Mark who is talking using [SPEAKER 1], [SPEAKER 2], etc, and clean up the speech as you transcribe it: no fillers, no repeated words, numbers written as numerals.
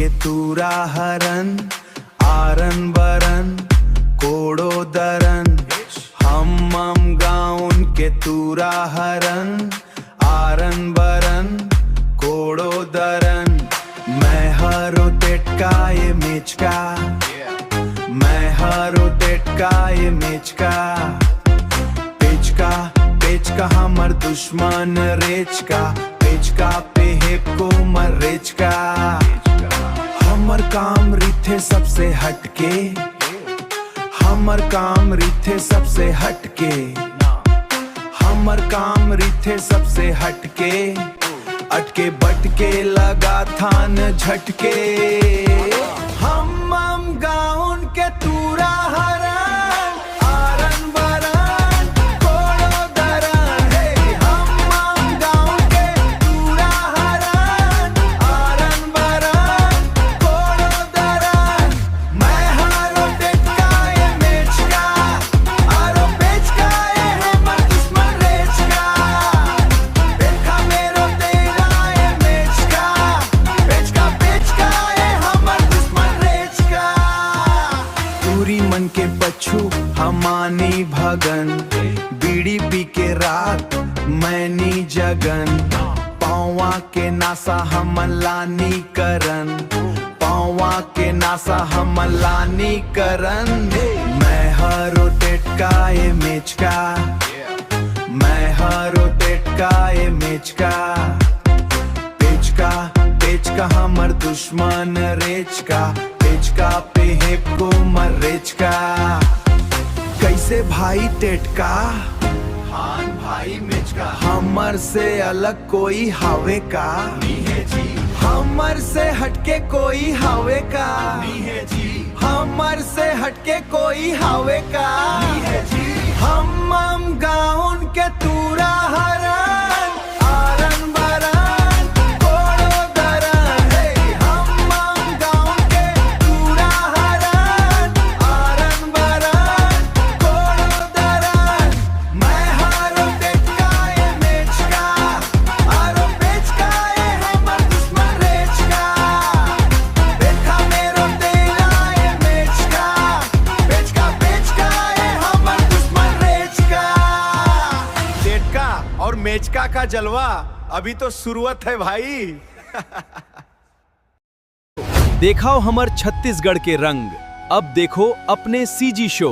[SPEAKER 1] के तूरा हरन आरन बरन कोड़ो दरन हम गाउन के तूरा हरन आरन बरन कोड़ो दरन मैं हरो टेटका ये मिचका मैं हरो टेटका ये मिचका पेचका हमर दुश्मन रेचका पेचका पे हेप को मर रेचका हमर काम रिथे सबसे हटके हमर काम रिथे सबसे हटके हमर काम रिथे सबसे हटके अटके बटके लगा थान झटके हम गाउन के तूरा हरन आरन बरन कोड़ो दरन हम गाउन के तूरा हरन आरन बरन कोड़ो दरन मैं हारो टेटका ये मेचका आरो पेचका ये हमर दुश्मन रेचका देखा मेरो तेरा ये मेचका पेचका ये हमर दुश्मन रेचका पूरी मन के बच्चू हमानी भगन बीड़ी पी के रात मैनी जगन पावा के नासा हमलानी करन पावा के नासा हमलानी करन मैं हरो टेटका ये मिचका मैं हरो टेटका ये मिचका पेचका हमर दुश्मन रेचका पेचका पे हेप को मर रेचका कैसे भाई टेटका हान भाई मिचका हमर से अलग कोई हावे का नहीं है जी हमर से हटके कोई हावे का नहीं है जी हमर से हटके कोई हावे का नहीं है जी हम गाउन के तूरा हरन आरन बरन कोड़ो दरन हम गाउन के तूरा हरन आरन बरन कोड़ो दरन मैं हारो टेटका ये मेचका आरो पेचका ये हमर दुश्मन रेचका देखा मेरो तेरा ये मेचका पेचका ये हमर दुश्मन रेचका टेटका और मेचका का जलवा अभी तो शुरुआत है भाई।
[SPEAKER 2] देखाओ हमर छत्तीसगढ़ के रंग, अब देखो अपने सीजी शो।